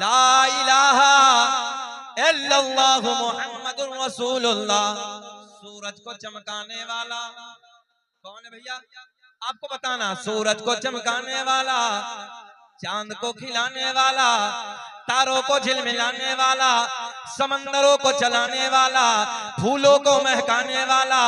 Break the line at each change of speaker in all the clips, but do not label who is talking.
ला इलाहा इल्लल्लाह मुहम्मदुर रसूलुल्लाह। सूरज को चमकाने वाला कौन है भैया? आपको बताना। सूरज को चमकाने वाला, चांद को खिलाने वाला, तारों को झिलमिलाने वाला, समंदरों को चलाने वाला, फूलों को महकाने वाला।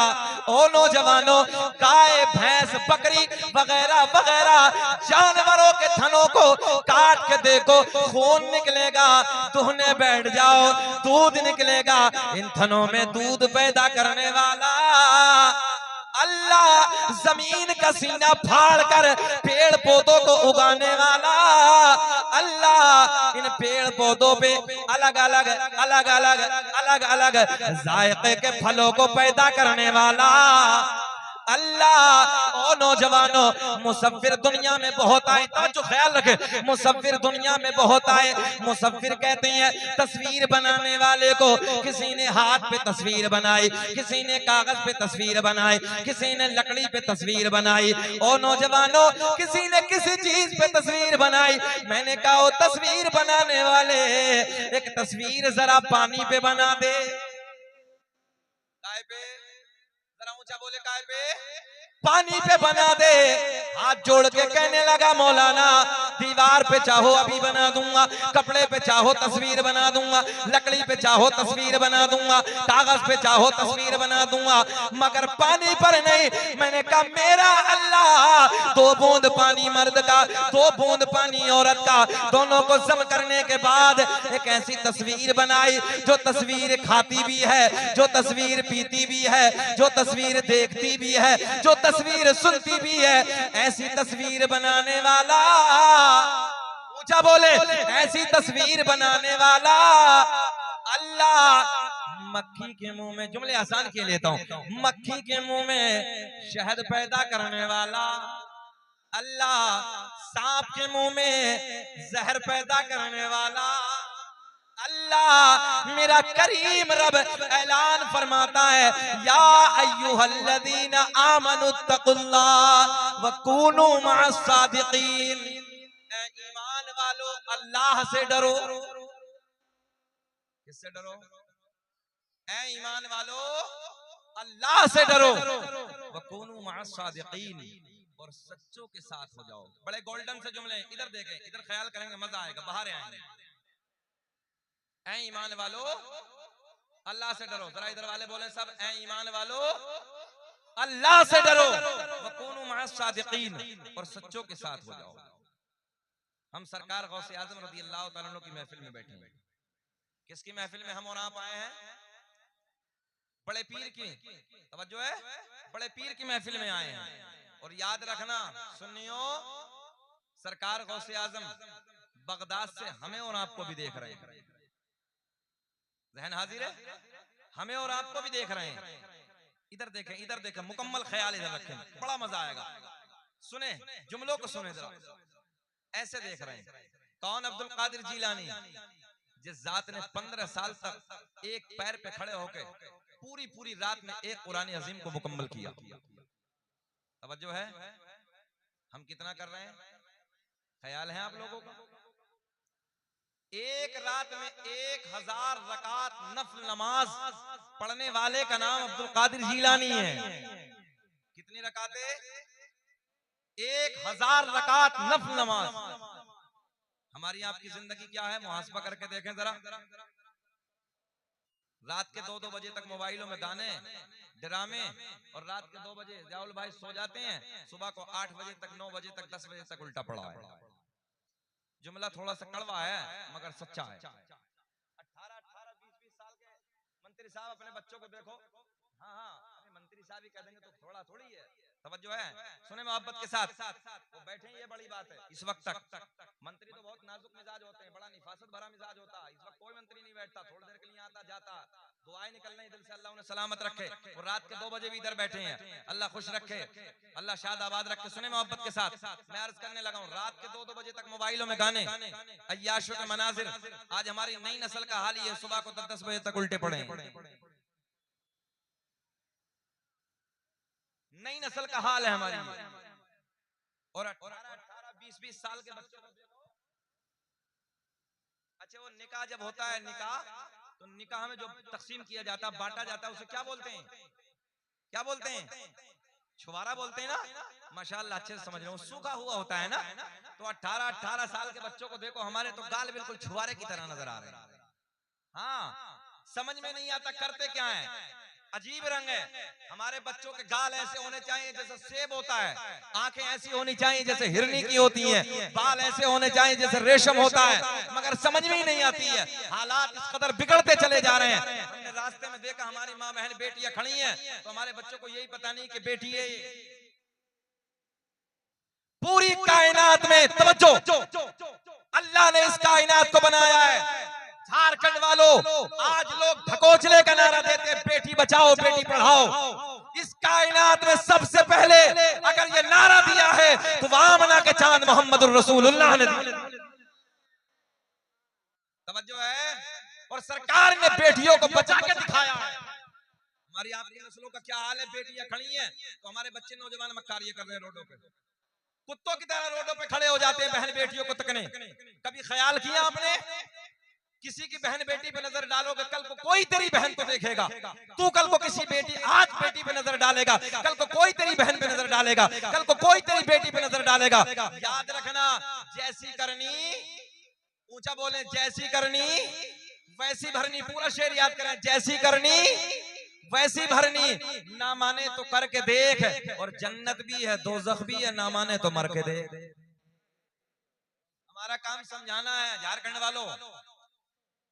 ओ नौजवानों, गाय भैंस बकरी वगैरह वगैरह जानवरों के थनों को काट के देखो, खून निकलेगा, दुहने बैठ जाओ, दूध निकलेगा। इन थनों में दूध पैदा करने वाला अल्लाह, जमीन का सीना फाड़ कर पेड़ पौधों को उगाने वाला अल्लाह, इन पेड़ पौधों पे अलग अलग अलग अलग अलग अलग जायके के फलों को पैदा करने वाला अल्लाह। ओ नौजवानों, मुसव्विर दुनिया में बहुत आए, तो ख्याल रखे, मुसव्विर दुनिया में बहुत आए। मुसव्विर कहते हैं तस्वीर बनाने वाले को। किसी ने हाथ पे तस्वीर बनाई, किसी ने कागज पे तस्वीर बनाई, किसी ने लकड़ी पे तस्वीर बनाई। ओ नौजवानों, किसी ने किसी चीज पे तस्वीर बनाई। मैंने कहा ओ तस्वीर बनाने वाले, एक तस्वीर जरा पानी पे बना दे। काय पे? जरा ऊंचा बोले, काय पे? पानी पे बना दे। हाथ जोड़ के कहने लगा मौलाना, दीवार पे चाहो अभी बना दूंगा, कपड़े पे चाहो तस्वीर बना दूंगा, लकड़ी पे चाहो तस्वीर बना दूंगा, कागज पे चाहो तस्वीर बना दूंगा, मगर पानी पर नहीं। मैंने कहा मेरा अल्लाह, 2 बूंद पानी मर्द का, 2 बूंद पानी औरत का, दोनों को जम करने के बाद एक ऐसी तस्वीर बनाई जो तस्वीर खाती भी है, जो तस्वीर पीती भी है, जो तस्वीर देखती भी है, जो तस्वीर सुनती भी है। ऐसी तस्वीर बनाने वाला, ऊंचा बोले, ऐसी तस्वीर बनाने वाला अल्लाह। मक्खी के मुंह में, जुमले आसान के लेता हूं, मक्खी के मुंह में शहद पैदा करने वाला अल्लाह, सांप के मुंह में जहर पैदा करने वाला अल्लाह। मेरा करीम रब ऐलान फरमाता है, या अय्युहल्लज़ीना आमनुत्तकुल्लाह व कूनू मअस सादिकीन। ऐ ईमान वालों, अल्लाह से डरो। किससे डरो? ऐ ईमान वालों, अल्लाह से डरो। व कूनू मअस सादिकीन, और सच्चों के साथ हो जाओ। बड़े गोल्डन से जुमले, इधर देखें, इधर ख्याल करेंगे, मजा आएगा, बाहर आएंगे। ऐ ईमान वालो, अल्लाह से डरो। जरा इधर वाले बोले सब, ऐ ईमान वालो, अल्लाह से डरो। वकूनू मअस सादिकीन, और सच्चों के साथ हो जाओ। हम सरकार गौसे आजम रज़ी अल्लाह तआला अन्हु की महफिल में बैठे हैं। किसकी महफिल में हम और आप आए हैं? बड़े पीर की, तवज्जो है, बड़े पीर की महफिल में आए हैं। और याद रखना सुन्नियों, सरकार गौसे आजम बगदाद से हमें और आपको भी देख रहे हैं। जहन हाजिर है, हमें और आपको भी देख रहे हैं। इधर देखें, इधर देखें, मुकम्मल ख्याल इधर रखें, बड़ा मजा आएगा। सुने, जुमलों को सुने जरा। ऐसे देख रहे हैं कौन? अब्दुल कादिर जीलानी, जिस जात ने 15 साल तक एक पैर पे खड़े होकर पूरी पूरी रात में एक कुरान अजीम को मुकम्मल किया। तवज्जो है, हम कितना कर रहे हैं? ख्याल है आप लोगों का? एक रात में 1000 रकात नफल नमाज पढ़ने वाले का नाम अब्दुल कादिर जीलानी है। कितनी रकातें? 1000 रकात नफल नमाज। हमारी आपकी जिंदगी क्या है? मुहासबा करके देखें जरा। रात के 2-2 बजे तक मोबाइलों में गाने, ड्रामे, और रात के 2 बजे जाउल भाई सो जाते हैं, सुबह को 8 बजे तक, 9 बजे तक, 10 बजे तक उल्टा पड़ा है। जुमला थोड़ा सा कड़वा है मगर सच्चा है। 18-18, 20-20 साल के मंत्री साहब अपने बच्चों को देखो, हाँ हाँ, अरे मंत्री साहब ही कह देंगे तो थोड़ा थोड़ी है। तवज्जो है, सुने मोहब्बत के साथ, वो बैठे ये बड़ी बात है। इस वक्त तक मंत्री तो बहुत नाजुक मिजाज होते हैं, बड़ा निफासत भरा मिजाज होता है। इस वक्त कोई मंत्री नहीं बैठता, थोड़ी देर के लिए आता जाता, दुआएं निकल रही दिल से, अल्लाह उन्हें सलामत रखे। और रात के 2 बजे भी इधर बैठे हैं, अल्लाह खुश रखे, अल्लाह शाद आबाद रखे। सुने मोहब्बत के साथ, मैं अर्ज करने लगा हूँ, रात के 2-2 बजे तक मोबाइलों में गाने, अय्याशों के मनाजिर। आज हमारी नई नस्ल का हाल ये, सुबह को 10-10 बजे तक उल्टे पड़े। नई नस्ल का हाल है हमारी। और 18-18, 20-20 साल के बच्चों को देखो। अच्छा वो निकाह जब होता है, निकाह तो निकाह में जो तकसीम किया जाता है, बांटा जाता है, उसे क्या बोलते हैं? क्या बोलते हैं? छुआरा बोलते हैं ना। माशाल्लाह अच्छे से समझ रहे हो। सूखा हुआ होता है ना, तो 18-18 साल के बच्चों को देखो, हमारे तो गाल बिल्कुल छुआरे की तरह नजर आ रहे हैं। हाँ, समझ में नहीं आता करते क्या है, अजीब रंग है। हमारे बच्चों के गाल ऐसे होने चाहिए जैसे सेब होता है, आंखें ऐसी होनी चाहिए जैसे हिरनी की होती हैं, बाल ऐसे होने चाहिए जैसे रेशम होता है, मगर समझ में ही नहीं आती है। हालात इस कदर बिगड़ते चले जा रहे हैं। हमने रास्ते में देखा हमारी माँ बहन बेटियां खड़ी हैं, तो हमारे बच्चों को यही पता नहीं कि बेटी है। पूरी कायनात में तवज्जो, अल्लाह ने इस कायनात को बनाया है। झारखंड वालों, आज लोग ढकोचले का नारा देते हैं, बेटी बचाओ बेटी पढ़ाओ। इस कायनात में सबसे पहले अगर ये नारा दिया है तो वामना के चांद मोहम्मद रसूलुल्लाह ने तवज्जो है। और सरकार ने बेटियों को बचा के दिखाया है। हमारी आपकी नस्लों का क्या हाल है, बेटियां खड़ी हैं तो हमारे बच्चे नौजवान मक्कारियां कर रहे हैं रोडों पे, कुत्तों की तरह रोडों पे खड़े हो जाते हैं बहन बेटियों को तकने। कभी ख्याल किया आपने, किसी की बहन बेटी पे नजर डालोगे, कल को कोई तेरी बहन को देखेगा, तू कल को किसी बेटी आज बेटी पे नजर डालेगा, कल को कोई तेरी बहन पे नजर डालेगा, कल को कोई तेरी बेटी पे नजर डालेगा। याद रखना, जैसी करनी, ऊंचा बोले, जैसी करनी वैसी भरनी। पूरा शेर याद करें, जैसी करनी वैसी भरनी। ना माने तो करके देख, और जन्नत भी है दोज़ख भी है, ना माने तो मर के देख। हमारा काम समझाना है झारखंड वालों।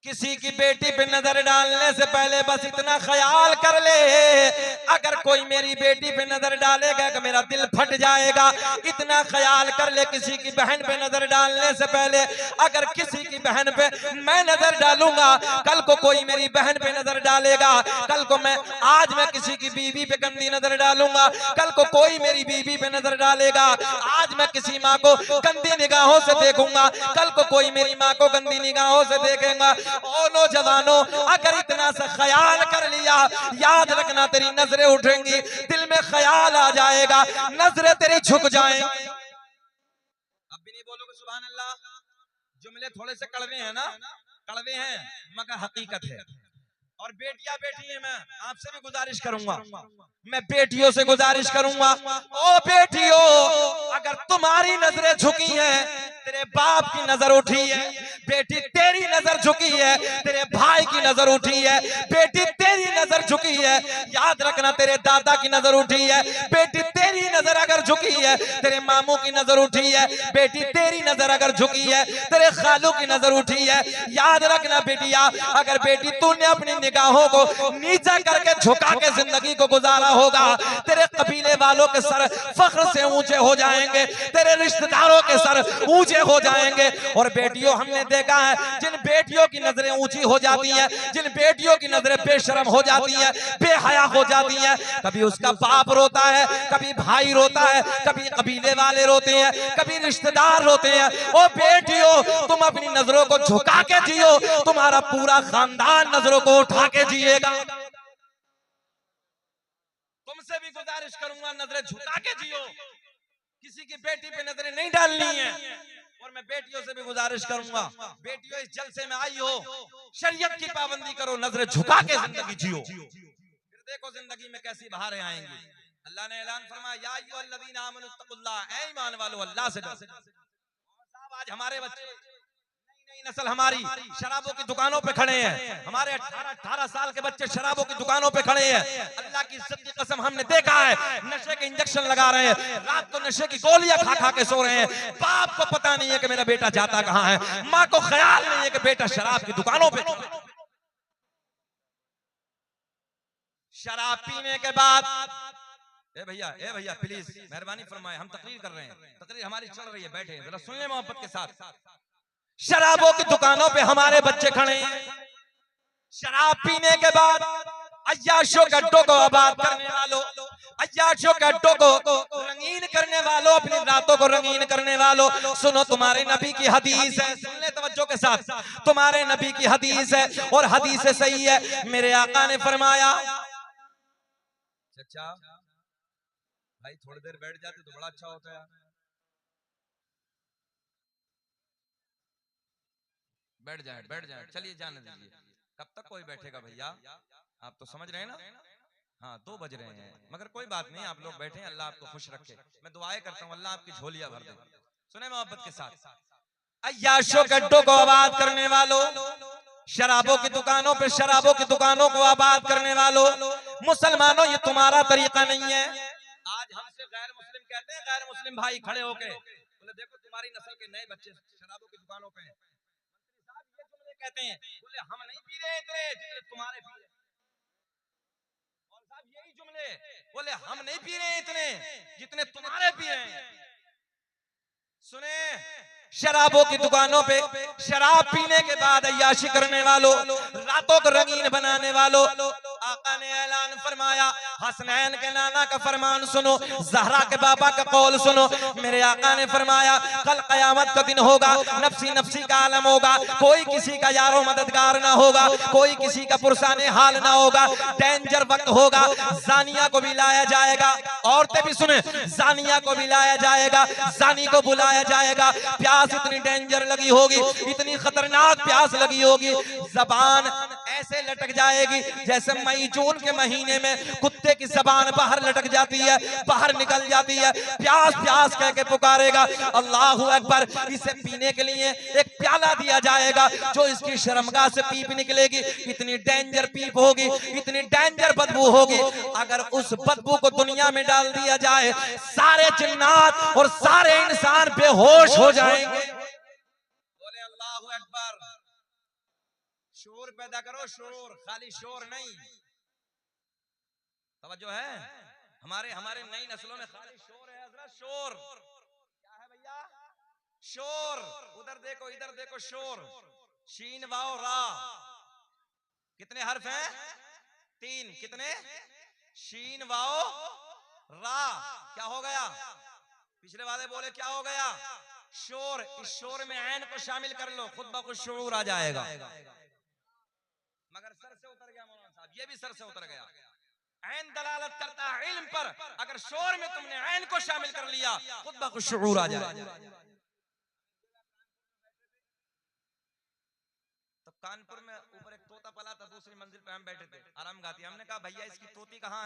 किसी की बेटी पे नजर डालने से पहले बस इतना ख्याल कर ले, अगर कोई मेरी बेटी पे नजर डालेगा कि मेरा दिल फट जाएगा। इतना ख्याल कर ले, किसी की बहन पे नजर डालने से पहले अगर किसी की बहन पे मैं नजर डालूंगा, कल को कोई मेरी बहन पे नजर डालेगा, कल को आज मैं किसी की बीवी पे गंदी नजर डालूंगा, कल को कोई मेरी बीवी पे नजर डालेगा। आज मैं किसी माँ को गंदी निगाहों से देखूंगा, कल को कोई मेरी माँ को गंदी निगाहों से देखेगा। ओ नौजवानों, अगर इतना सा ख्याल कर लिया, याद रखना तेरी नजरें उठेंगी, दिल में ख्याल आ जाएगा, नजरें तेरी झुक जाएंगी। अब भी नहीं बोलोगे सुभान अल्लाह? जुमले थोड़े से कड़वे हैं ना, कड़वे हैं मगर हकीकत है। और बेटियां बैठी हैं, मैं आपसे भी गुजारिश करूंगा, मैं बेटियों से गुजारिश करूंगा, ओ बेटियों, अगर तुम्हारी नजरें झुकी हैं, तेरे बाप की नजर उठी है, बेटी तेरी नजर झुकी है, तेरे भाई की नजर उठी है, बेटी तेरी नजर झुकी है, याद रखना तेरे दादा की नजर उठी है, बेटी तेरी नजर अगर झुकी है, तेरे मामू की नजर उठी है, बेटी तेरी नजर अगर झुकी है, तेरे खालू की नजर उठी है, याद रखना बेटिया, अगर बेटी तूने अपनी निगाहों को नीचा करके झुका के जिंदगी को गुजारा होगा, तेरे कबीले वालों के सर फख्र से ऊंचे हो जाएंगे, तेरे रिश्तेदारों के सर ऊंचे हो जाएंगे। और बेटियों, हमने देखा है जिन बेटियों की नजरें ऊंची हो जाती हैं, जिन बेटियों की नजरें बेशर्म हो जाती हैं, बेहया हो जाती हैं, कभी उसका बाप रोता है, कभी भाई रोता है, कभी कबीले वाले रोते हैं, कभी रिश्तेदार रोते हैं। ओ बेटियों, तुम अपनी नजरों को झुका के जियो, तुम्हारा पूरा खानदान नजरों को उठा के जिएगा। तुमसे भी गुजारिश करूंगा, नजरें झुका के जियो, किसी की बेटी पे नजरें नहीं डालनी है। और मैं बेटियों से भी गुजारिश करूंगा, बेटियों इस जलसे में आई हो, शरीयत की पाबंदी करो, नजरें झुका के जिंदगी जियो, फिर देखो जिंदगी में कैसी बहारें आएंगी। अल्लाह ने ऐलान फरमाया, या अय्युहल्लज़ीना आमनुत्तकुल्लाह, ऐ ईमान वालों अल्लाह से डरो। आज हमारे बच्चे, नई नस्ल हमारी शराबों की दुकानों पे खड़े हैं, हमारे 18-18 साल के बच्चे शराबों की दुकानों पे खड़े हैं। अल्लाह की इज्जत की कसम, हमने देखा है नशे के इंजेक्शन लगा रहे हैं, रात को नशे की गोलियां खा खा के सो रहे हैं। बाप को पता नहीं है कि मेरा बेटा जाता कहां है, माँ को ख्याल नहीं है कि बेटा शराब की दुकानों पे। शराब पीने के बाद, ए भैया प्लीज मेहरबानी फरमाए, हम तकरीर कर रहे हैं, तकरीर हमारी चल रही है, बैठे जरा सुनिए मोहब्बत के साथ। शराबों की दुकानों पे हमारे बच्चे खड़े हैं, शराब पीने के बाद अय्याशों के अड्डों को आबाद करने वालों, अय्याशों के अड्डों को रंगीन करने वालों, अपनी रातों को रंगीन करने वालों, सुनो तुम्हारे नबी की हदीस है, सुन ले तवज्जो के साथ, तुम्हारे नबी की हदीस है और हदीस सही है। मेरे आका ने फरमाया, अच्छा भाई थोड़ी देर बैठ जाते तो बड़ा अच्छा होता है, बैठ जाए, चलिए जाने दीजिए। कब तक कोई बैठेगा भैया, आप तो समझ रहे हैं ना। हाँ 2 बज रहे हैं, मगर कोई बात नहीं, आप लोग बैठे, अल्लाह आपको खुश रखे। मैं दुआएं करता हूँ अल्लाह आपकी झोलियां भर दे। सुने मोहब्बत के साथ, अय्याशों गड्ढों को आबाद करने वालों, शराबों की दुकानों पे शराबों की दुकानों को आबाद करने वालों, मुसलमानों ये तुम्हारा तरीका नहीं है। आज हमसे गैर मुस्लिम कहते हैं, गैर मुस्लिम भाई खड़े होके बोले देखो तुम्हारी नस्ल के नए बच्चे शराबों की दुकानों पे हैं, ये जुमले कहते हैं, बोले हम नहीं पी रहे इतने जितने तुम्हारे पी रहे। साहब यही जुमले, बोले हम नहीं पी रहे इतने जितने तुम्हारे पी रहे हैं। सुने, शराबों की दुकानों पे शराब पीने के बाद अय्याशी करने वालों, रातों को रंगीन बनाने वालों, आका ने ऐलान फरमाया, हसनैन के नाना का फरमान सुनो, ज़हरा के बाबा का कौल सुनो। मेरे आका ने फरमाया कल क़यामत का दिन होगा, नफ्सी नफ्सी का आलम होगा, कोई किसी का यारो मददगार ना होगा, कोई किसी का पुरसाने हाल ना होगा, डेंजर वक्त होगा। जानिया को भी लाया जाएगा, औरतें भी सुने, जानिया को भी लाया जाएगा, जानी को बुलाया जाएगा। प्यास इतनी डेंजर लगी होगी, इतनी खतरनाक प्यास लगी होगी, जबान ऐसे लटक जाएगी जैसे मई जून के महीने में कुत्ते की जबान बाहर लटक जाती है, बाहर निकल जाती है। प्यास प्यास कह के पुकारेगा, अल्लाहू अकबर। इसे पीने के लिए एक प्याला दिया जाएगा, जो इसकी शर्मगाह से पीप निकलेगी। इतनी डेंजर पीप होगी, इतनी डेंजर बदबू होगी, अगर उस बदबू को दुनिया में डाल दिया जाए, सारे जिन्नात और सारे इंसान बेहोश हो जाएंगे। बोले अल्लाहू अकबर। शोर पैदा करो, शोर, खाली शोर नहीं। तवज्जो है, हमारे नई नस्लों में खाली शोर है हजरत, शोर। क्या है भैया? शोर। उधर देखो इधर देखो, शोर। शीन वाओ रा, कितने हर्फ हैं? 3। कितने? शीन वाओ रा। क्या हो गया? पिछले वाले बोले क्या हो गया? शोर। इस शोर में ऐन को शामिल कर लो, खुद ब खुद शऊर आ जाएगा। मगर सर से उतर गया मौलाना साहब, ये भी सर से उतर गया। ऐन दलालत करता है इल्म पर, अगर शोर में तुमने ऐन को शामिल कर लिया, खुद ब खुद शऊर आ जाएगा। तो कानपुर में ऊपर एक तोता पला था, दूसरी मंजिल पे हम बैठे थे, आराम गाती। हमने कहा भैया इसकी तोती कहाँ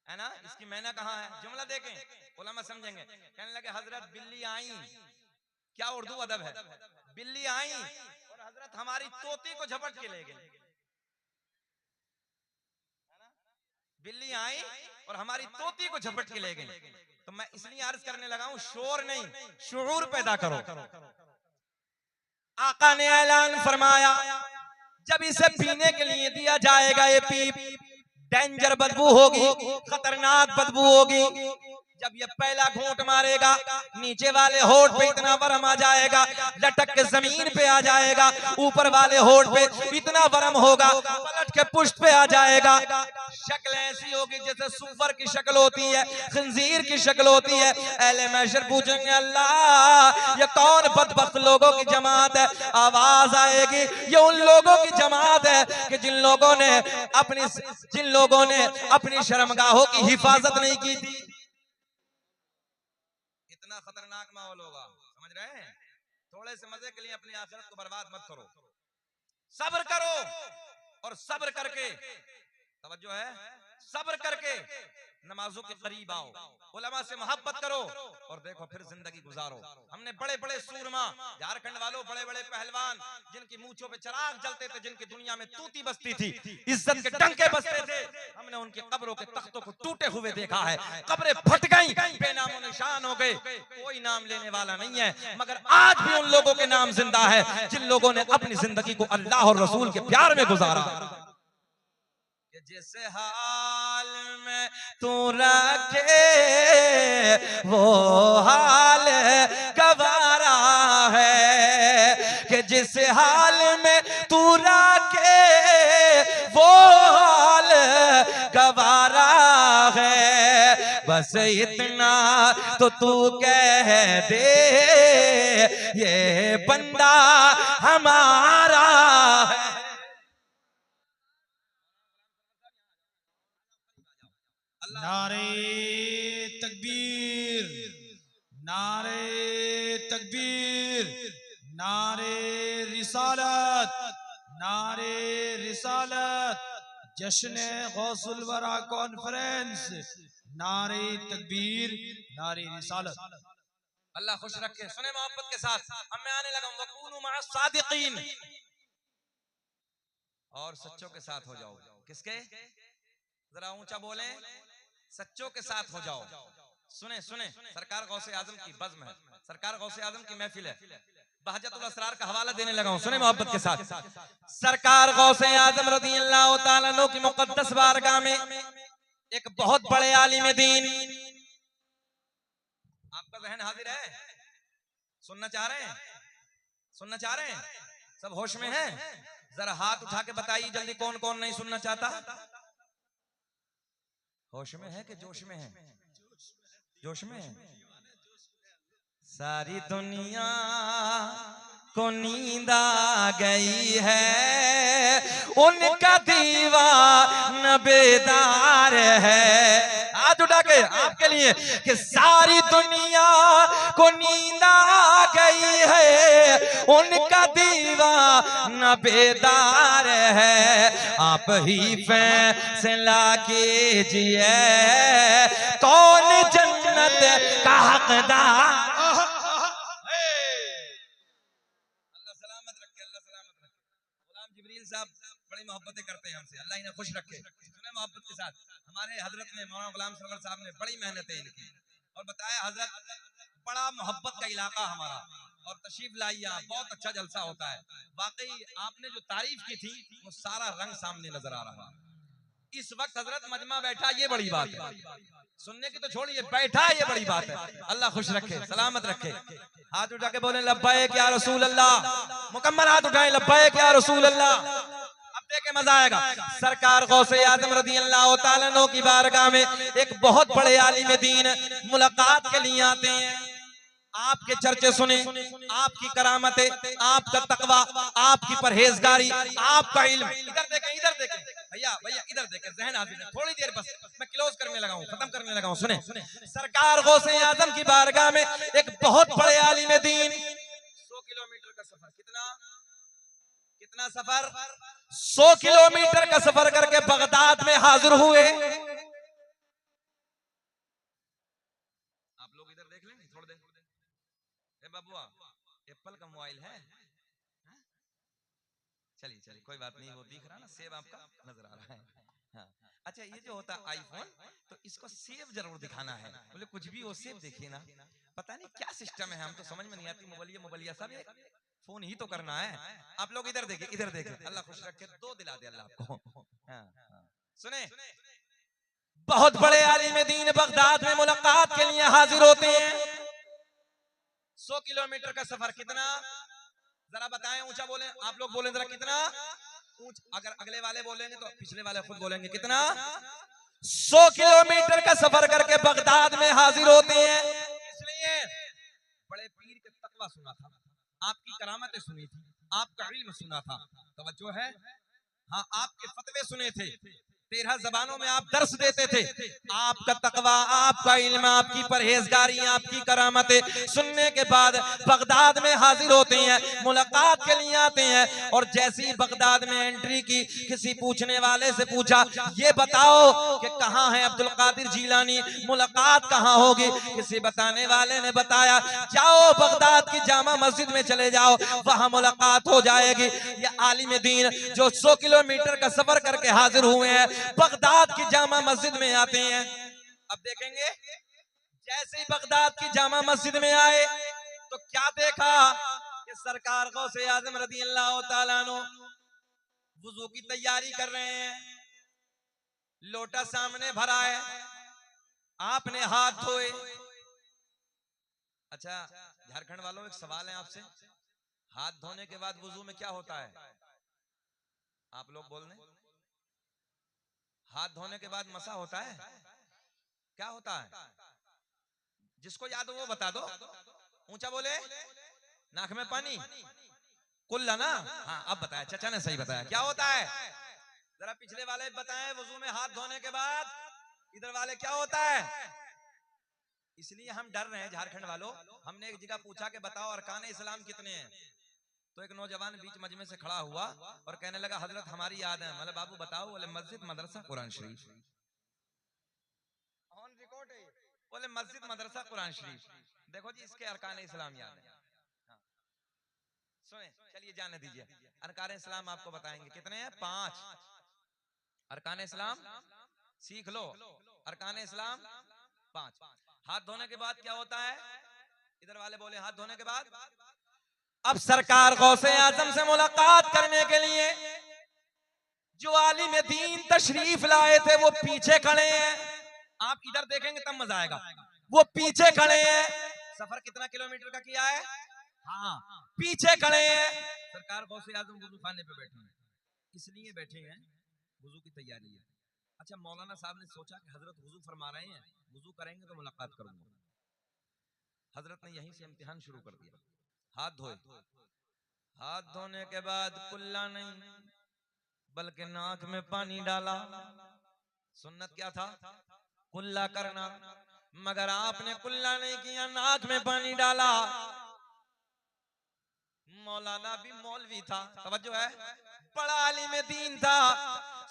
है ना, इसकी मैना कहाँ है? जुमला देखें, उलमा समझेंगे। कहने लगे हजरत बिल्ली आई, क्या उर्दू अदब है, बिल्ली आई और हजरत हमारी तोती को झपट के ले गई। बिल्ली आई और हमारी तोती को झपट के ले गई। तो मैं इसलिए अर्ज करने लगा हूं, शोर नहीं, शुऊर पैदा करो। आका ने ऐलान फरमाया, जब इसे पीने के लिए दिया जाएगा, ये पीप डेंजर बदबू होगी, खतरनाक बदबू होगी। जब ये पहला घूंट मारेगा, नीचे वाले होठ पे इतना वरम आ जाएगा, लटक के जमीन पे आ जाएगा। ऊपर वाले होठ पे इतना वरम होगा, पलट के पुष्ट पे आ जाएगा। शक्ल ऐसी होगी जैसे सुअर की शक्ल होती है, खंजीर की शक्ल होती है। अहले महशर पूछेंगे अल्लाह ये कौन बदबख्त लोगों की जमात है? आवाज आएगी ये उन लोगों की जमात है कि जिन लोगों ने अपनी शर्मगाहों की हिफाजत नहीं की थी। इतना खतरनाक माहौल होगा, समझ रहे हैं? थोड़े से मजे के लिए अपनी आखिरत को बर्बाद मत करो, सब्र करो, और सब्र करके, तवज्जो है, सब्र करके नमाजों के करीब आओ, उलमा से मोहब्बत करो, और देखो फिर जिंदगी गुजारो। हमने बड़े बड़े सूरमा, झारखंड वालों, बड़े बड़े पहलवान, जिनकी मूंछों पे चिराग जलते थे, जिनकी दुनिया में तूती बसती थी, इज्जत के डंके बसते थे, हमने उनकी कब्रों के तख्तों को टूटे हुए देखा है। कब्रें फट गई, बेनामो निशान हो गए, कोई नाम लेने वाला नहीं है। मगर आज भी उन लोगों के नाम जिंदा है जिन लोगों ने अपनी जिंदगी को अल्लाह और रसूल के प्यार में गुजारा। जिस हाल में तू रखे वो हाल गवारा है, कि जिस हाल में तू रखे वो हाल गवारा है। बस इतना तो तू कह दे ये बंदा हमारा है।
नारे तकबीर, नारे तकबीर, नारे रिसालत, नारे रिसालत, जश्न गौसुल वरा कॉन्फ्रेंस, नारे तकबीर, नारे रिसालत।
अल्लाह खुश रखे। सुने मोहब्बत के साथ, अब मैं आने लगा हूं, वकूनु मअ सादिकीन, और सच्चों के साथ हो जाओ। किसके? जरा ऊंचा बोले, सच्चों के साथ हो जाओ। सुने सुने, सरकार गौसे आजम की बज़्म है, सरकार गौसे आजम की महफिल है, बहजतुल असरार का हवाला देने लगा हूं। सुने मोहब्बत के साथ, सरकार गौसे आजम रज़ी अल्लाह तआला अन्हु की मुक़द्दस बारगाह में एक बहुत बड़े आलिम दीन, आपका जहन हाजिर है? सुनना चाह रहे हैं? सुनना चाह रहे हैं? सब होश में हैं? जरा हाथ उठा के बताइए जल्दी, कौन कौन नहीं सुनना चाहता? होश में है कि जोश में है? जोश में है। सारी दुनिया को नींद आ गई है, उनका दीवाना बेदार है। हाथ उठा के आपके लिए कि सारी दुनिया को नींद आ गई है, उनका दीवाना बेदार है। आप ही फैसला कीजिए कौन जन्नत का हकदार। साहब बड़ी मोहब्बतें करते हैं हमसे, अल्लाह इन्हें खुश रखे। सुने मोहब्बत के साथ, हमारे हजरत ने, मौलाना गुलाम सरवर साहब ने बड़ी मेहनतें इनकी, और बताया हजरत बड़ा मोहब्बत का इलाका हमारा, और तशरीफ लाइया, बहुत अच्छा जलसा होता है। वाकई आपने जो तारीफ की थी वो सारा रंग सामने नजर आ रहा है। इस वक्त हजरत मजमा बैठा, ये बड़ी बात है, सुनने की तो छोड़िए, बैठा ये बड़ी बात है। अल्लाह खुश रखे, सलामत रखे। हाथ उठा के बोले लब्बैक या रसूल अल्लाह, मुकम्मल हाथ उठाए, लब्बैक या रसूल अल्लाह। अब देखे मजा आएगा। सरकार गौसे आजम रज़ी अल्लाह तआला अन्हु की बारगाह में एक बहुत बड़े आलिम दीन मुलाकात के लिए आते हैं। आपके चर्चे सुने, आपकी करामतें, आपका तकवा, आपकी परहेजगारी, आपका इल्म। इधर देखें, इधर देखें भैया, भैया इधर देखें, जहन हाजिर है। थोड़ी देर बस, मैं क्लोज करने लगा हूं, खत्म करने लगा हूं। सुने, सरकार गौसे आजम की बारगाह में एक बहुत बड़े आलिम दीन, 100 किलोमीटर का सफर, कितना कितना सफर, 100 किलोमीटर का सफर करके बगदाद में हाजिर हुए। आप लोग इधर देख लेंगे थोड़ी देर। बाबुआ, एप्पल का मोबाइल है? चलिए चलिए, कोई बात नहीं, वो दिख रहा ना, सेब आपका नजर आ रहा है। हाँ। अच्छा, ये जो होता है आईफोन, तो इसको सेब जरूर दिखाना है। बोले कुछ भी हो, सेब देखिए ना। पता नहीं क्या सिस्टम है, हम तो समझ में नहीं आती। मोबाइलिया सब एक फोन ही तो करना है। आप लोग इधर देखिए, इधर देखिए, अल्लाह खुश रखे, दो दिला दे अल्लाह आपको। हाँ। सुने, बहुत बड़े आलिम दीन बगदाद में मुलाकात के लिए हाजिर होते हैं। 100 किलोमीटर का सफर, कितना जरा बताएं, ऊंचा बोले, आप लोग बोले जरा, कितना ऊंचा। अगर अगले वाले बोलेंगे तो पिछले वाले खुद बोलेंगे, कितना। 100 किलोमीटर का सफर करके बगदाद में हाजिर होते हैं। इसलिए बड़े पीर के तकवा सुना था, आपकी करामतें सुनी थी, आपका इल्म सुना था, तवज्जो है। हाँ, आपके फतवे सुने थे, 13 जबानों में आप दर्स देते थे। आपका तकवा, आपका इल्म, आपकी परहेजगारी, आपकी करामतें सुनने के बाद बगदाद में हाजिर होते हैं, मुलाकात के लिए आते हैं। और जैसी बगदाद में एंट्री की, किसी पूछने वाले से पूछा, ये बताओ कि कहाँ है अब्दुल कादिर जीलानी, मुलाकात कहाँ होगी? किसी बताने वाले ने बताया, जाओ बगदाद की जामा मस्जिद में चले जाओ, वहां मुलाकात हो जाएगी। ये आलिम दीन जो 100 किलोमीटर का सफर करके हाजिर हुए हैं, बगदाद की जामा मस्जिद में आते हैं। अब देखेंगे, जैसे ही बगदाद की जामा मस्जिद में आए तो क्या देखा कि सरकार गौसे आजम रज़ी अल्लाह तआला अन्हु वुजू की तैयारी कर रहे हैं, लोटा सामने भरा है, आपने हाथ धोए। अच्छा, झारखंड वालों, एक सवाल है आपसे, हाथ धोने के बाद वुजू में क्या होता है? आप लोग बोल दें, हाथ धोने के बाद मसा होता है, क्या होता है? जिसको याद हो वो बता दो, ऊंचा बोले। नाक में पानी, कुल्ला ना? हाँ, अब बताया, चाचा ने सही बताया, क्या होता है? जरा पिछले वाले बताएं, वजू में हाथ धोने के बाद इधर वाले क्या होता है? इसलिए हम डर रहे हैं झारखंड वालों। हमने एक जगह पूछा कि बताओ अरकान इस्लाम कितने हैं, तो एक नौजवान बीच मजमे से खड़ा हुआ और कहने लगा हजरत हमारी याद है। मतलब बाबू बताओ। बोले मस्जिद मदरसा कुरान शरीफ। ऑन रिकॉर्ड है। बोले मस्जिद मदरसा कुरान शरीफ। देखो जी इसके अरकान इस्लाम याद है। हाँ। सुने चलिए जाने दीजिए। अरकान इस्लाम आपको बताएंगे कितने हैं। 5 अरकान इस्लाम सीख लो। अरकान इस्लाम 5। हाथ धोने के बाद क्या होता है। इधर वाले बोले हाथ धोने के बाद। अब सरकार गौसे आजम से मुलाकात करने के लिए जो आलिम दीन तशरीफ लाए थे वो पीछे खड़े हैं। आप इधर देखेंगे तब मजा आएगा। वो पीछे खड़े हैं। सफर कितना किलोमीटर का किया है। हाँ पीछे खड़े हैं। सरकार गौसे आजम वुजू खाने पे बैठे हैं। इसलिए बैठे हैं वुजू की तैयारी है। अच्छा मौलाना साहब ने सोचा कि हजरत वुजू फरमा रहे हैं, वुजू करेंगे तो मुलाकात करूंगा। हजरत ने यहीं से इम्तिहान शुरू कर दिया। हाथ धोए। हाथ धोने के बाद कुल्ला नहीं बल्कि नाक में पानी डाला। सुन्नत क्या था। कुल्ला करना। मगर आपने कुल्ला नहीं किया, नाक में पानी डाला। मौलाना भी मौलवी था, तवज्जो है, बड़ा आलिम दीन था।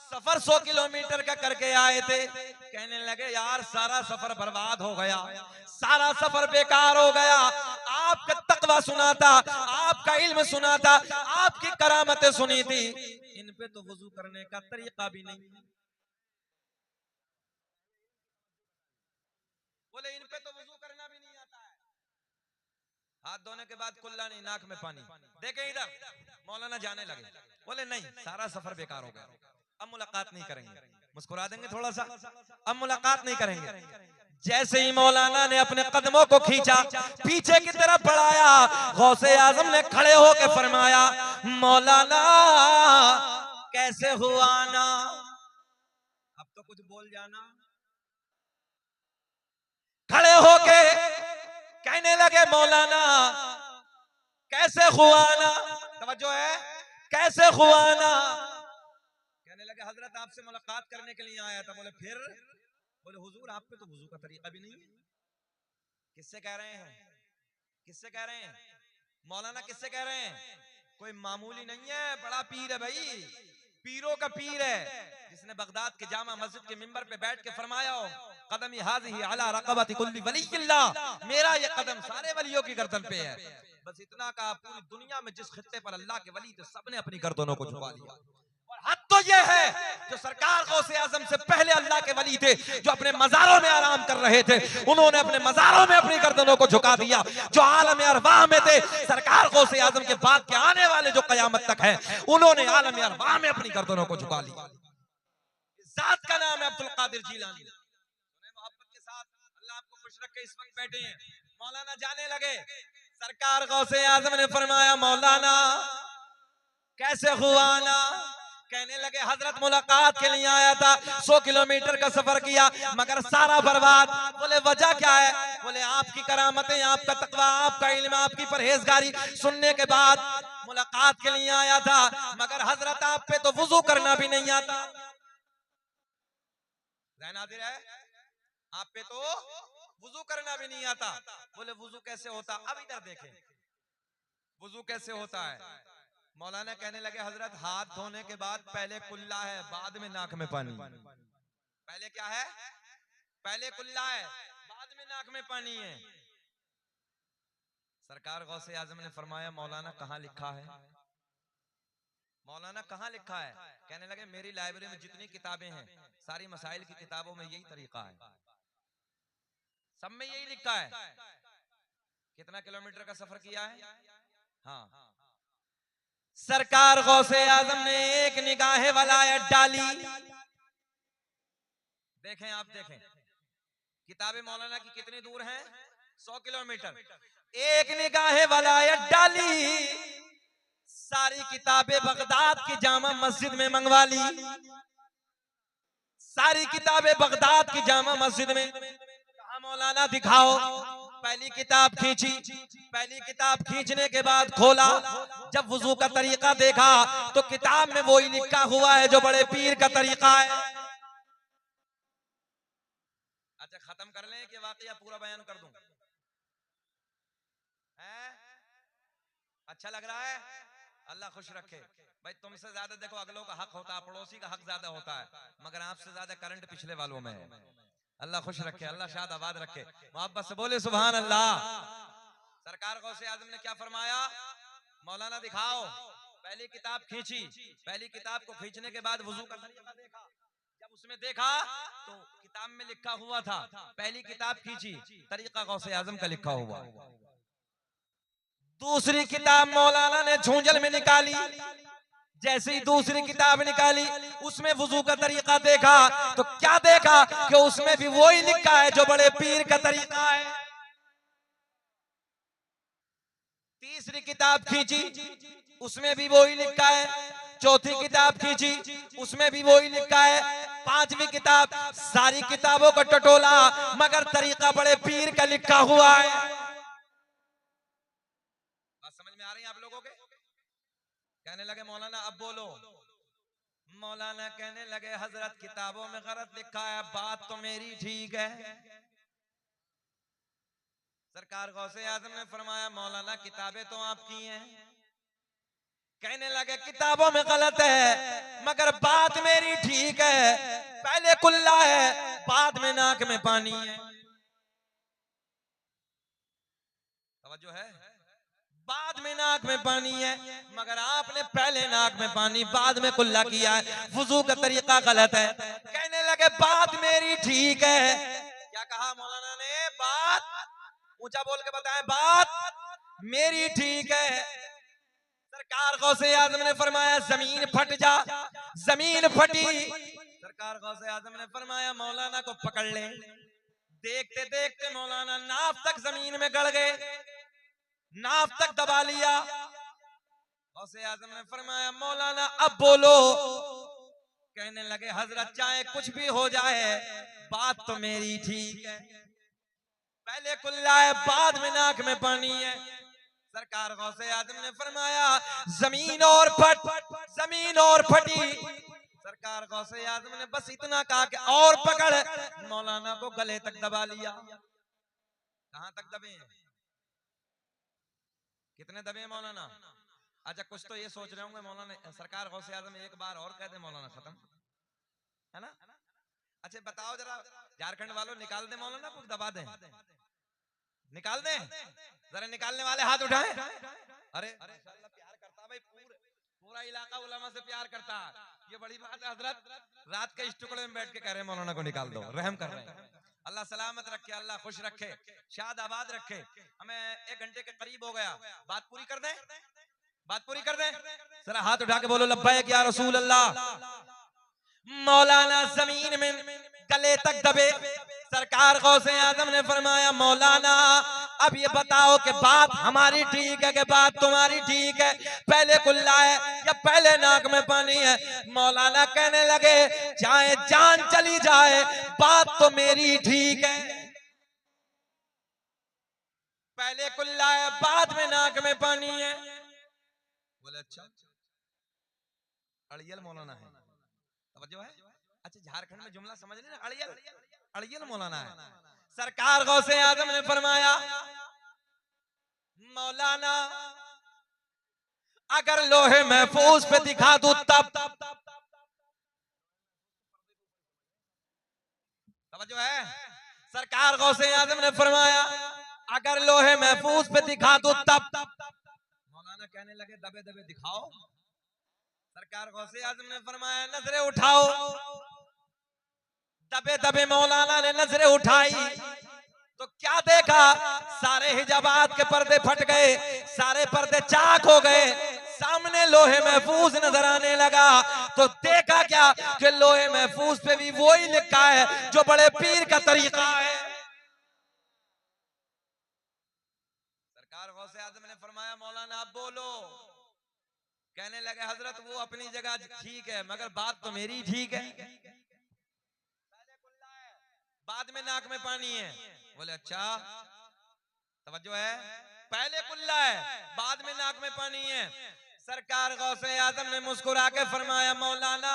सफर 100 किलोमीटर का करके आए थे। कहने लगे यार सारा सफर बर्बाद हो गया, सारा सफर बेकार हो गया। आपका तकवा सुना था, आपका इल्म सुना था, आपकी करामतें सुनी थी, इन पे तो वुजू करने का तरीका भी नहीं। बोले इन पे तो वुजू करना भी नहीं आता है। हाथ धोने के बाद कुल्ला नहीं, नाक में पानी। देखें इधर मौलाना जाने लगे। बोले नहीं सारा सफर बेकार हो गया, अब मुलाकात नहीं करेंगे। मुस्कुरा देंगे थोड़ा सा, अब मुलाकात नहीं करेंगे। जैसे ही मौलाना ने अपने कदमों को खींचा, पीछे की तरफ बढ़ाया, गौसे आजम ने खड़े होकर फरमाया मौलाना कैसे हुआ ना। अब तो कुछ बोल जाना। खड़े होके कहने लगे मौलाना कैसे खुआना। तवज्जो है, कैसे खुआना। कहने लगे हजरत आपसे मुलाकात करने के लिए आया था। बोले फिर। बोले हुजूर आप पे तो वुजू का तरीका भी नहीं है। किससे कह रहे हैं, किससे कह रहे हैं। मौलाना किससे कह रहे हैं। कोई मामूली नहीं है, बड़ा पीर है भाई, पीरों का पीर है, जिसने बगदाद के जामा मस्जिद के मिंबर पे बैठ के फरमाया हो कदम हाज़िही अला रक़बति कुल्ली वलिय्यिल्लाह, मेरा ये कदम सारे वलियों की गर्दन पे है। बस इतना का पूरी दुनिया में जिस खित्ते पर अल्लाह के वली थे सबने अपनी गर्दनों को झुका दिया। और हद तो ये है जो सरकार गौसे आजम से पहले अल्लाह के वली थे, जो अपने मज़ारों में आराम कर रहे थे, उन्होंने अपने मज़ारों में अपनी गर्दनों को झुका दिया। जो आलम अरवाह में थे, सरकार गौसे आजम के बाद के आने वाले जो कयामत तक है, उन्होंने आलम अरवाह में अपनी गर्दनों को झुका लिया। जात का नाम है अब्दुल कादिर जीलानी। मोहब्बत के साथ अल्लाह आपको खुश रखे। इस वक्त बैठे हैं मौलाना जाने लगे। सरकार गौसे आजम ने फरमाया मौलाना कैसे हुआ ना। कहने लगे हजरत मुलाकात के लिए आया था, 100 किलोमीटर का सफर किया मगर सारा बर्बाद। बोले वजह क्या है। बोले आपकी करामतें, आपका तकवा, आपका इल्म, आपकी परहेजगारी सुनने के बाद मुलाकात के लिए आया था, मगर हजरत आप पे तो वुजू करना भी नहीं आता। नादिर है, आप पे तो वुजू करना भी नहीं आता। बोले वुजू कैसे होता। अब इधर देखें वुजू कैसे होता है। मौलाना कहने लगे हजरत हाथ धोने के बाद पहले कुल्ला है, बाद में नाक में पानी। पहले क्या है, पहले कुल्ला है, बाद में नाक में पानी है। सरकार गौसे आजम ने फरमाया मौलाना कहाँ लिखा है, मौलाना कहाँ लिखा है। कहने लगे मेरी लाइब्रेरी में जितनी किताबें हैं सारी मसाइल की किताबों में यही तरीका है, सब में यही लिखा है। कितना किलोमीटर का सफर किया है। हाँ सरकार गौसे आजम ने एक निगाह वलायत डाली। देखें आप देखें किताबें मौलाना की कितनी दूर हैं, 100 किलोमीटर। एक निगाह वलायत डाली, सारी किताबें बगदाद की जामा मस्जिद में मंगवा ली। सारी किताबें बगदाद की जामा मस्जिद में। कहा मौलाना दिखाओ। पहली किताब खींची, पहली किताब खींचने के बाद खोला, जब वुजू का तरीका देखा तो किताब में वही लिखा हुआ है जो बड़े पीर का तरीका है। अच्छा खत्म कर लें कि वाकया पूरा बयान कर दूं। अच्छा लग रहा है। अल्लाह खुश रखे। भाई तुमसे ज्यादा देखो अगलों का हक होता है, पड़ोसी का हक ज्यादा होता है, मगर आपसे ज्यादा करंट पिछले वालों में है। अल्लाह खुश रखे, अल्लाह शाद आबाद रखे। मोहब्बत से बोले सुभान अल्लाह। सरकार गौसे आजम ने क्या फरमाया, मौलाना दिखाओ। पहली किताब खींची, पहली किताब को खींचने के बाद वजू का तरीका देखा। जब उसमें देखा तो किताब में लिखा हुआ था, पहली किताब खींची, तरीका गौसे आजम का लिखा हुआ। दूसरी किताब मौलाना ने झूंझल में निकाली, जैसे ही दूसरी किताब निकाली उसमें वुजू का तरीका देखा तो क्या देखा कि उसमें भी वही लिखा है जो बड़े पीर का तरीका है। तीसरी किताब खींची, उसमें भी वही लिखा है। चौथी किताब खींची, उसमें भी वही लिखा है। पांचवी किताब, सारी किताबों का टटोला मगर तरीका बड़े पीर का लिखा हुआ है। बात समझ में आ रही है आप लोगों के? कहने लगे मौलाना अब बोलो। मौलाना कहने लगे हजरत किताबों में गलत लिखा है, बात तो मेरी ठीक है। सरकार गौसे आजम ने फरमाया मौलाना किताबें तो आपकी हैं। कहने लगे किताबों में गलत है मगर बात मेरी ठीक है। पहले कुल्ला है, बाद में नाक में पानी है। तवज्जो है? बाद में नाक में पानी है मगर आपने पहले नाक में पानी बाद में कुल्ला किया है, वुजू का तरीका गलत है। कहने लगे बात मेरी ठीक है। क्या कहा मौलाना ने? बात ऊंचा बोल के बताएं, बात मेरी ठीक है। सरकार गौसे आजम ने फरमाया जमीन फट जा। जमीन फटी। सरकार गौसे आजम ने फरमाया मौलाना को पकड़ ले। देखते देखते मौलाना नाफ तक जमीन में गड़ गए, नाफ तक दबा लिया। गौसे आजम ने फरमाया मौलाना अब बोलो। कहने लगे हजरत चाहे कुछ भी हो जाए बात तो मेरी ठीक है। पहले कुल्ला है, बाद में नाक में पानी है। सरकार गौसे आजम ने फरमाया जमीन और फट, जमीन और फटी। सरकार गौसे आजम ने बस इतना कहा कि और पकड़, मौलाना को गले तक दबा लिया। कहां तक दबे? कितने दबे मौलाना? अच्छा कुछ तो ये सोच रहे होंगे मौलाना सरकार गौसे आजम एक बार और कह दे मौलाना खत्म, है ना? अच्छा बताओ जरा, झारखंड वालों निकाल दे मौलाना को दबा दें? निकाल दें? जरा निकालने वाले हाथ उठाएं। अरे प्यार करता भाई, पूरा इलाका उलमा से प्यार करता। ये बड़ी बात है हजरत। रात के इस टुकड़े में बैठ के कह रहे हैं मौलाना को निकाल दो, रहम कर रहे हैं। अल्लाह सलामत रखे, अल्लाह खुश रखे, शाद आबाद रखे। हमें 1 घंटे के करीब हो गया, बात पूरी कर दें? बात पूरी कर दें? जरा हाथ उठा के बोलो लब्बैक या रसूल अल्लाह। मौलाना जमीन में गले तक दबे। सरकार गौसे आजम ने फरमाया मौलाना अब ये बताओ कि बात हमारी ठीक है कि बात तुम्हारी ठीक है? पहले कुल्ला है या पहले नाक में पानी है? मौलाना कहने लगे चाहे जान चली जाए बात तो मेरी ठीक है। पहले कुल्ला है, बाद में नाक में पानी है। बोले अच्छा, अड़ियल मौलाना है, तवज्जो है? अच्छा झारखंड में जुमला समझ लेना, अड़ियल, अड़ियल मौलाना है। सरकार गौसे आजम ने फरमाया मौलाना अगर लोहे महफूज पे दिखा दूं तब। तवज्जो है? सरकार गौसे आजम ने फरमाया अगर लोहे महफूज पे दिखा दूं तब। मौलाना कहने लगे दबे दबे दिखाओ। सरकार गौसे आजम ने फरमाया नजरें उठाओ। दबे दबे मौलाना ने नजरें उठाई तो क्या देखा? सारे हिजाबात के पर्दे फट गए, सारे पर्दे चाक हो गए, सामने लोहे महफूज नजर आने लगा। तो देखा क्या कि लोहे महफूज पे भी वही लिखा है जो बड़े पीर का तरीका है। सरकार गौसे आजम ने फरमाया मौलाना अब बोलो। कहने लगे हजरत वो अपनी जगह ठीक है मगर बात तो मेरी ठीक है। बाद में नाक में पानी है। बोले अच्छा, तवज्जो है? पहले कुल्ला है, बाद में नाक में पानी है। सरकार गौसे आजम ने मुस्कुरा के फरमाया मौलाना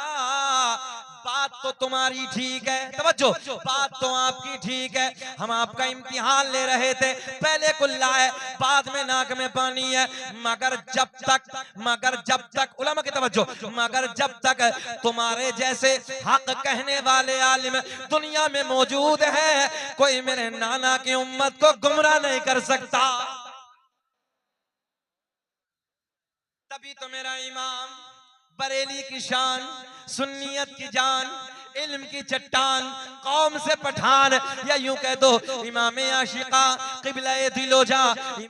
बात तो तुम्हारी ठीक है, तवज्जो, बात तो आपकी ठीक है, हम आपका इम्तिहान ले रहे थे, पहले कुल्ला है बाद में नाक में पानी है, मगर जब तक उलमा की तवज्जो, मगर जब तक तुम्हारे जैसे हक कहने वाले आलिम दुनिया में मौजूद है कोई मेरे नाना की उम्मत को गुमराह नहीं कर सकता। तभी तो मेरा इमाम बरेली की शान, सुन्नियत की जान, इल्म की चट्टान, कौम से पठान, या यूं कह दो इमाम आशिका, क़िबला दिलोजा।